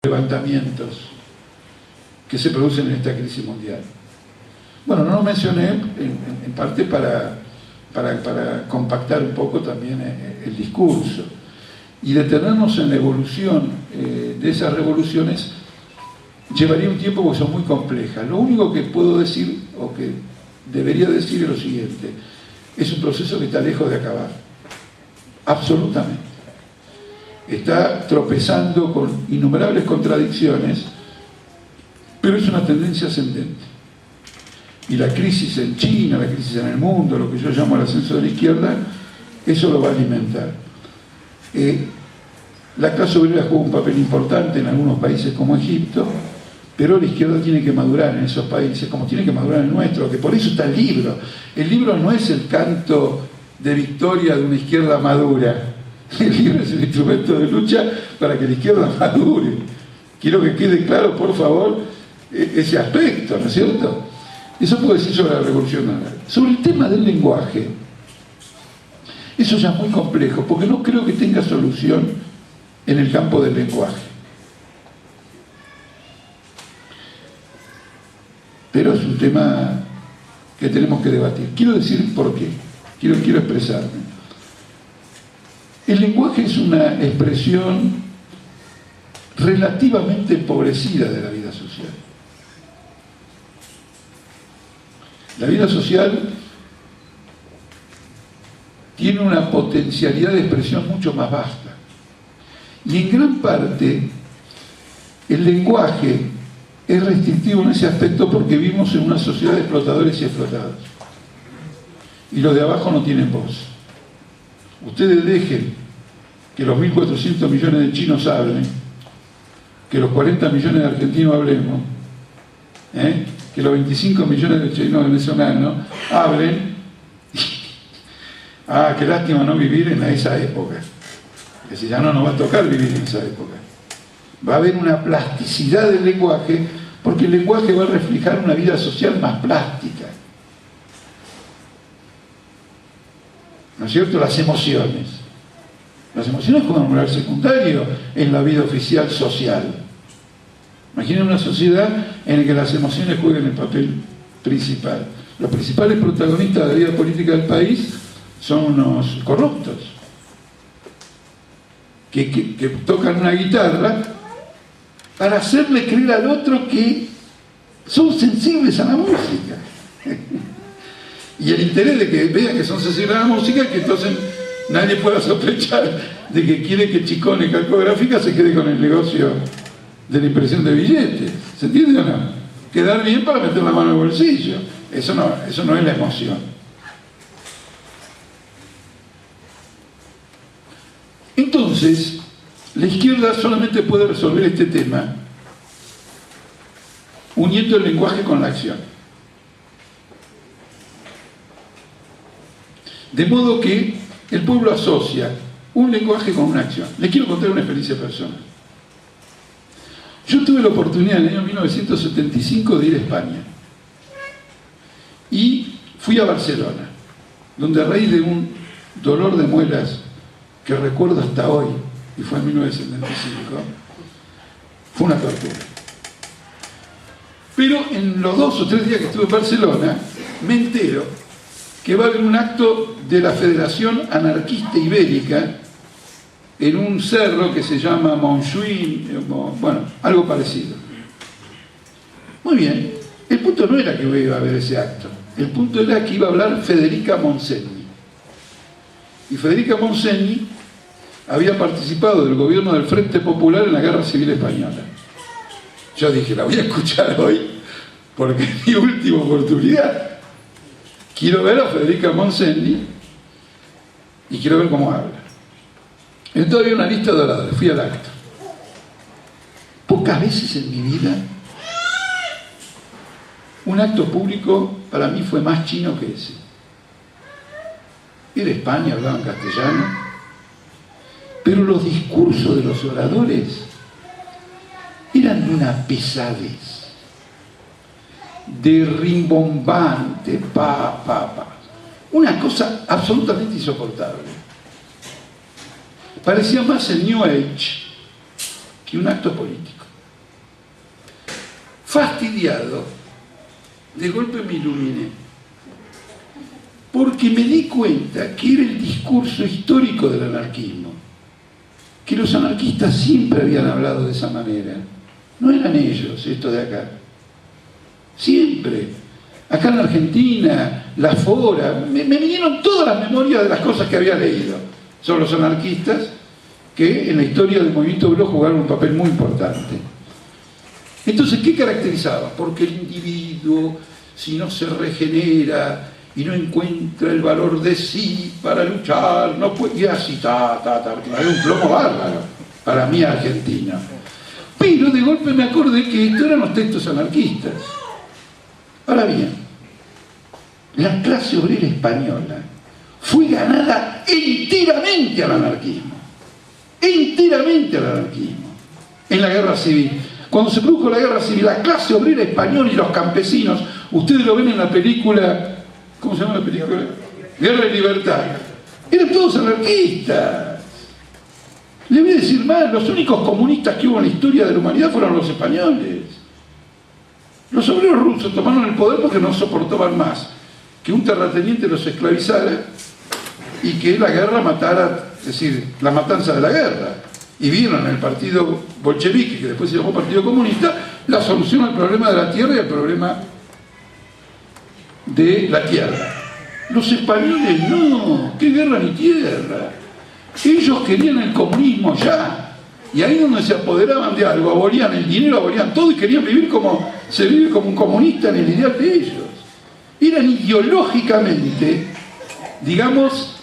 levantamientos que se producen en esta crisis mundial. Bueno, no lo mencioné en parte para compactar un poco también el discurso y detenernos en la evolución de esas revoluciones. Llevaría un tiempo porque son muy complejas. Lo único que puedo decir, o que debería decir, es lo siguiente: es un proceso que está lejos de acabar, absolutamente. Está tropezando con innumerables contradicciones, pero es una tendencia ascendente. Y la crisis en China, la crisis en el mundo, lo que yo llamo el ascenso de la izquierda, eso lo va a alimentar. La clase obrera juega un papel importante en algunos países como Egipto, pero la izquierda tiene que madurar en esos países, como tiene que madurar en el nuestro, que por eso está el libro. El libro no es el canto de victoria de una izquierda madura. El libro es el instrumento de lucha para que la izquierda madure. Quiero que quede claro, por favor, ese aspecto, ¿no es cierto? Eso puedo decir sobre la revolución árabe. Sobre el tema del lenguaje, eso ya es muy complejo, porque no creo que tenga solución en el campo del lenguaje. Pero es un tema que tenemos que debatir. Quiero decir por qué. Quiero expresarme. El lenguaje es una expresión relativamente empobrecida de la vida social. La vida social tiene una potencialidad de expresión mucho más vasta. Y en gran parte, el lenguaje es restrictivo en ese aspecto porque vivimos en una sociedad de explotadores y explotados. Y los de abajo no tienen voz. Ustedes dejen que los 1.400 millones de chinos hablen, que los 40 millones de argentinos hablemos, que los 25 millones de chinos venezolanos hablen. Ah, qué lástima no vivir en esa época. Que si ya no nos va a tocar vivir en esa época. Va a haber una plasticidad del lenguaje, porque el lenguaje va a reflejar una vida social más plástica. ¿No es cierto? Las emociones. Las emociones juegan un lugar secundario en la vida oficial social. Imaginen una sociedad en la que las emociones jueguen el papel principal. Los principales protagonistas de la vida política del país son unos corruptos que tocan una guitarra para hacerle creer al otro que son sensibles a la música. Y el interés de que vean que son sensibles a la música es que entonces nadie pueda sospechar de que quiere que Chicone Calcográfica se quede con el negocio de la impresión de billetes. ¿Se entiende o no? Quedar bien para meter la mano en el bolsillo. Eso no es la emoción. Entonces, la izquierda solamente puede resolver este tema uniendo el lenguaje con la acción. De modo que el pueblo asocia un lenguaje con una acción. Les quiero contar una experiencia personal. Yo tuve la oportunidad en el año 1975 de ir a España. Y fui a Barcelona, donde a raíz de un dolor de muelas que recuerdo hasta hoy, y fue en 1975, fue una tortura. Pero en los 2 o 3 días que estuve en Barcelona, me entero que va a haber un acto de la Federación Anarquista Ibérica en un cerro que se llama Montjuïc, bueno, algo parecido. Muy bien, el punto no era que iba a haber ese acto, el punto era que iba a hablar Federica Montseny. Y Federica Montseny había participado del gobierno del Frente Popular en la Guerra Civil Española. Yo dije, la voy a escuchar hoy porque es mi última oportunidad. Quiero ver a Federica Montseny y quiero ver cómo habla. Entonces había una lista de oradores, fui al acto. Pocas veces en mi vida un acto público para mí fue más chino que ese. Era España, hablaban castellano, pero los discursos de los oradores eran de una pesadez, de rimbombante, una cosa absolutamente insoportable. Parecía más el New Age que un acto político. fastidiado, de golpe me iluminé. Porque me di cuenta que era el discurso histórico del anarquismo. Que los anarquistas siempre habían hablado de esa manera. No eran ellos, estos de acá. Siempre. Acá en la Argentina, la Fora, me vinieron todas las memorias de las cosas que había leído sobre los anarquistas, que en la historia del movimiento obrero jugaron un papel muy importante. Entonces, ¿qué caracterizaba? Porque el individuo, si no se regenera y no encuentra el valor de sí para luchar, no puede... Y así, era un plomo bárbaro para mí Argentina. Pero de golpe me acordé que estos eran los textos anarquistas. Ahora bien, la clase obrera española fue ganada enteramente al anarquismo. Enteramente al anarquismo. En la guerra civil. Cuando se produjo la guerra civil, la clase obrera española y los campesinos, ustedes lo ven en la película, ¿cómo se llama la película? Guerra y Libertad. Eran todos anarquistas. Le voy a decir más, los únicos comunistas que hubo en la historia de la humanidad fueron los españoles. Los obreros rusos tomaron el poder porque no soportaban más que un terrateniente los esclavizara y que la guerra matara, es decir, la matanza de la guerra. Y vieron en el partido bolchevique, que después se llamó Partido Comunista, la solución al problema de la tierra y al problema de la tierra. Los españoles no, qué guerra ni tierra. Ellos querían el comunismo ya. Y ahí donde se apoderaban de algo, abolían el dinero, abolían todo y querían vivir como se vive como un comunista en el ideal de ellos. Eran ideológicamente, digamos,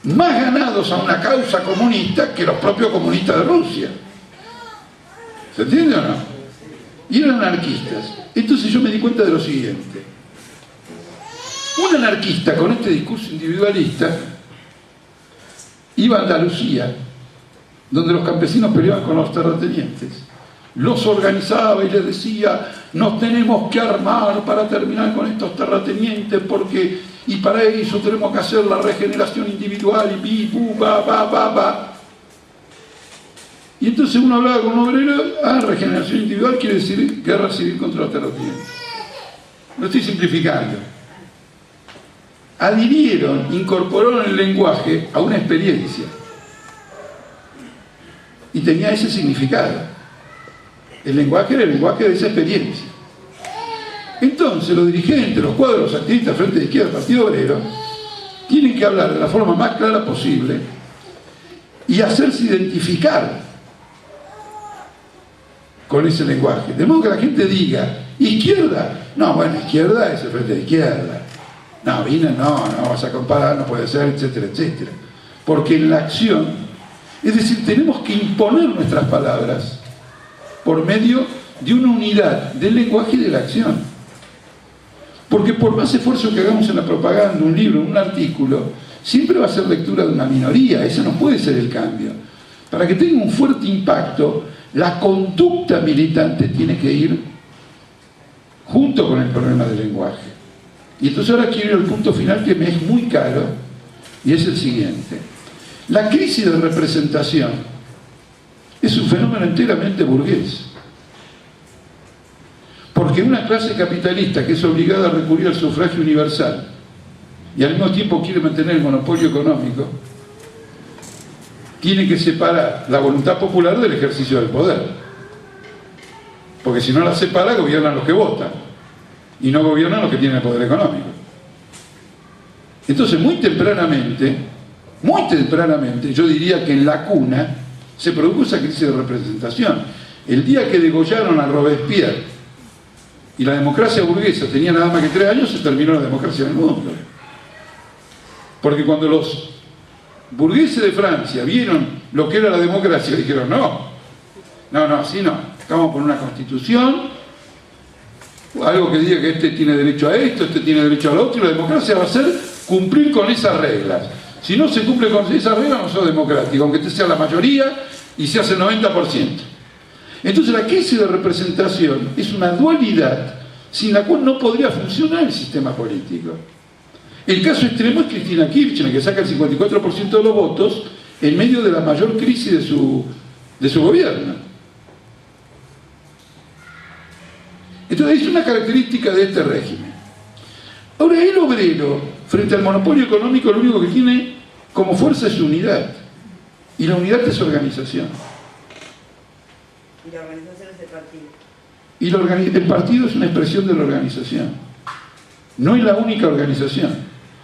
más ganados a una causa comunista que los propios comunistas de Rusia. ¿Se entiende o no? Y eran anarquistas. Entonces yo me di cuenta de lo siguiente. Un anarquista con este discurso individualista iba a Andalucía, donde los campesinos peleaban con los terratenientes. Los organizaba y les decía, nos tenemos que armar para terminar con estos terratenientes, porque, y para eso tenemos que hacer la regeneración individual, y bi, bu, ba. Y entonces uno hablaba con un obrero, regeneración individual quiere decir guerra civil contra los terratenientes. Lo estoy simplificando. Adhirieron, incorporaron el lenguaje a una experiencia. Y tenía ese significado. El lenguaje era el lenguaje de esa experiencia. Entonces los dirigentes, los cuadros, los activistas, Frente de Izquierda, Partido Obrero, tienen que hablar de la forma más clara posible y hacerse identificar con ese lenguaje. De modo que la gente diga, ¿izquierda? No, bueno, izquierda es el Frente de Izquierda. No, no vas a comparar, no puede ser, etcétera, etcétera. Porque en la acción, es decir, tenemos que imponer nuestras palabras por medio de una unidad del lenguaje y de la acción. Porque por más esfuerzo que hagamos en la propaganda, un libro, un artículo, siempre va a ser lectura de una minoría, ese no puede ser el cambio. Para que tenga un fuerte impacto, la conducta militante tiene que ir junto con el problema del lenguaje. Y entonces ahora quiero ir al punto final que me es muy caro, y es el siguiente. La crisis de representación es un fenómeno enteramente burgués. Porque una clase capitalista que es obligada a recurrir al sufragio universal y al mismo tiempo quiere mantener el monopolio económico, tiene que separar la voluntad popular del ejercicio del poder. Porque si no la separa, gobiernan los que votan y no gobiernan los que tienen el poder económico. Entonces, muy tempranamente, yo diría que en la cuna se produjo esa crisis de representación. El día que degollaron a Robespierre y la democracia burguesa tenía nada más que 3 años, se terminó la democracia en el mundo. Porque cuando los burgueses de Francia vieron lo que era la democracia, dijeron, no, así no, estamos por una constitución, algo que diga que este tiene derecho a esto, este tiene derecho a lo otro, y la democracia va a ser cumplir con esas reglas. Si no se cumple con esas reglas, no sos democrático, aunque te sea la mayoría y se hace el 90%. Entonces la crisis de representación es una dualidad sin la cual no podría funcionar el sistema político. El caso extremo es Cristina Kirchner, que saca el 54% de los votos en medio de la mayor crisis de su gobierno. Entonces es una característica de este régimen. Ahora, el obrero, frente al monopolio económico, lo único que tiene como fuerza es su unidad. Y la unidad es organización. Y la organización es el partido. Y el partido es una expresión de la organización. No es la única organización.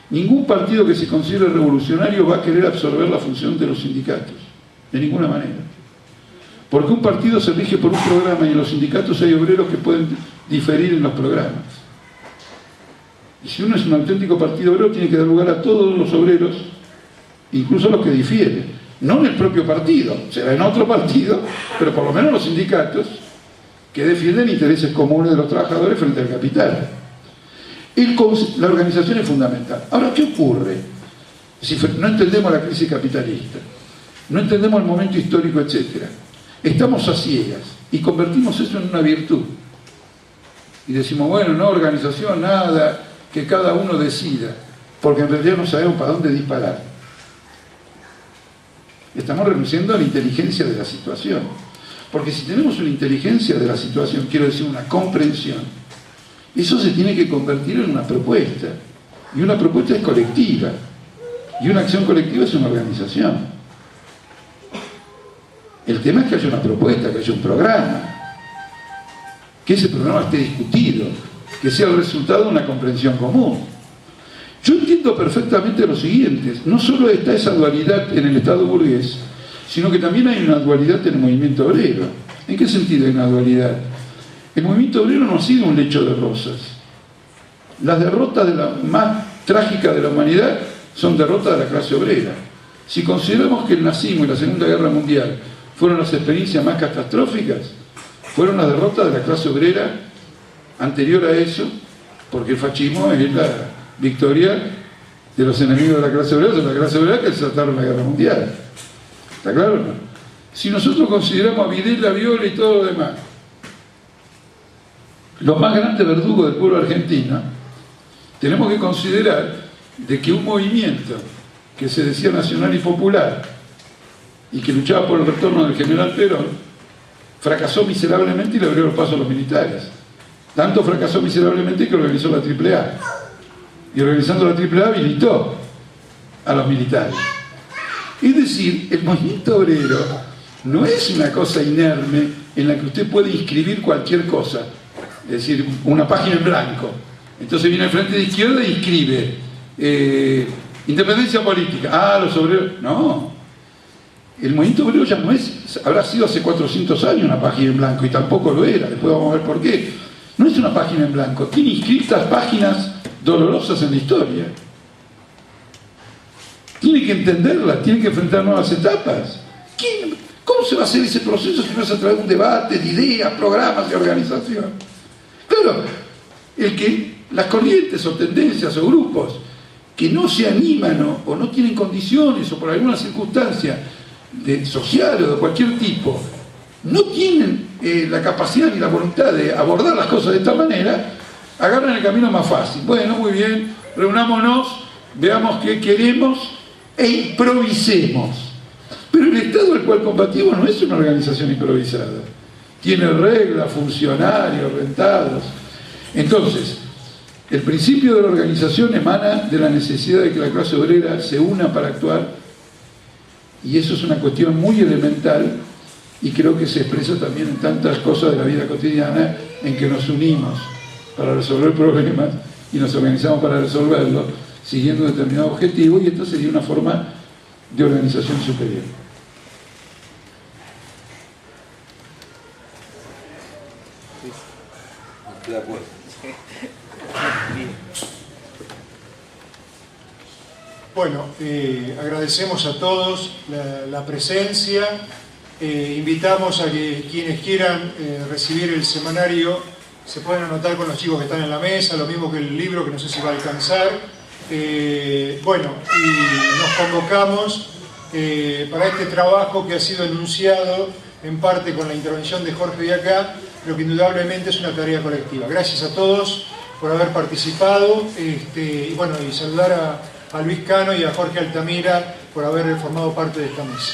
Ningún partido que se considere revolucionario va a querer absorber la función de los sindicatos. De ninguna manera. Porque un partido se rige por un programa y en los sindicatos hay obreros que pueden diferir en los programas. Y si uno es un auténtico partido obrero, tiene que dar lugar a todos los obreros, incluso a los que difieren. No en el propio partido, será en otro partido, pero por lo menos los sindicatos que defienden intereses comunes de los trabajadores frente al capital. La organización es fundamental. Ahora, ¿qué ocurre si no entendemos la crisis capitalista? No entendemos el momento histórico, etc. Estamos a ciegas y convertimos eso en una virtud. Y decimos, bueno, no organización, nada, que cada uno decida, porque en realidad no sabemos para dónde disparar. Estamos renunciando a la inteligencia de la situación. Porque si tenemos una inteligencia de la situación, quiero decir una comprensión, eso se tiene que convertir en una propuesta. Y una propuesta es colectiva. Y una acción colectiva es una organización. El tema es que haya una propuesta, que haya un programa. Que ese programa esté discutido, que sea el resultado de una comprensión común. Yo entiendo perfectamente lo siguiente, no solo está esa dualidad en el Estado burgués, sino que también hay una dualidad en el movimiento obrero. ¿En qué sentido hay una dualidad? El movimiento obrero no ha sido un lecho de rosas. Las derrotas más trágicas de la humanidad son derrotas de la clase obrera. Si consideramos que el nazismo y la Segunda Guerra Mundial fueron las experiencias más catastróficas, fueron las derrotas de la clase obrera anterior a eso, porque el fascismo es la victoria de los enemigos de la clase obrera, de la clase obrera que desataron la guerra mundial. ¿Está claro o no? Si nosotros consideramos a Videla, Viola y todo lo demás los más grandes verdugos del pueblo argentino, tenemos que considerar de que un movimiento que se decía nacional y popular y que luchaba por el retorno del general Perón fracasó miserablemente y le abrió los pasos a los militares. Tanto fracasó miserablemente que organizó la AAA. Y organizando la AAA habilitó a los militares. Es decir, el movimiento obrero no es una cosa inerme en la que usted puede inscribir cualquier cosa. Es decir, una página en blanco. Entonces viene el Frente de Izquierda e inscribe independencia política. Ah, los obreros. No. El movimiento obrero ya no es, habrá sido hace 400 años una página en blanco y tampoco lo era. Después vamos a ver por qué. No es una página en blanco, tiene inscritas páginas dolorosas en la historia. Tiene que entenderlas, tiene que enfrentar nuevas etapas. ¿Cómo se va a hacer ese proceso si no es a través de un debate, de ideas, programas de organización? Claro, las corrientes o tendencias o grupos que no se animan o no tienen condiciones o por alguna circunstancia social o de cualquier tipo, no tienen la capacidad ni la voluntad de abordar las cosas de esta manera, agarran el camino más fácil. Bueno, muy bien, reunámonos, veamos qué queremos e improvisemos. Pero el Estado al cual combatimos no es una organización improvisada. Tiene reglas, funcionarios, rentados. Entonces, el principio de la organización emana de la necesidad de que la clase obrera se una para actuar, y eso es una cuestión muy elemental y creo que se expresa también en tantas cosas de la vida cotidiana en que nos unimos para resolver problemas y nos organizamos para resolverlos siguiendo un determinado objetivo, y esto sería una forma de organización superior. De acuerdo. Bueno, agradecemos a todos la presencia. Invitamos a que quienes quieran recibir el semanario se pueden anotar con los chicos que están en la mesa, lo mismo que el libro, que no sé si va a alcanzar. Bueno, y nos convocamos para este trabajo que ha sido enunciado en parte con la intervención de Jorge de acá, pero que indudablemente es una tarea colectiva. Gracias a todos por haber participado, y bueno, y saludar a Luis Cano y a Jorge Altamira por haber formado parte de esta mesa.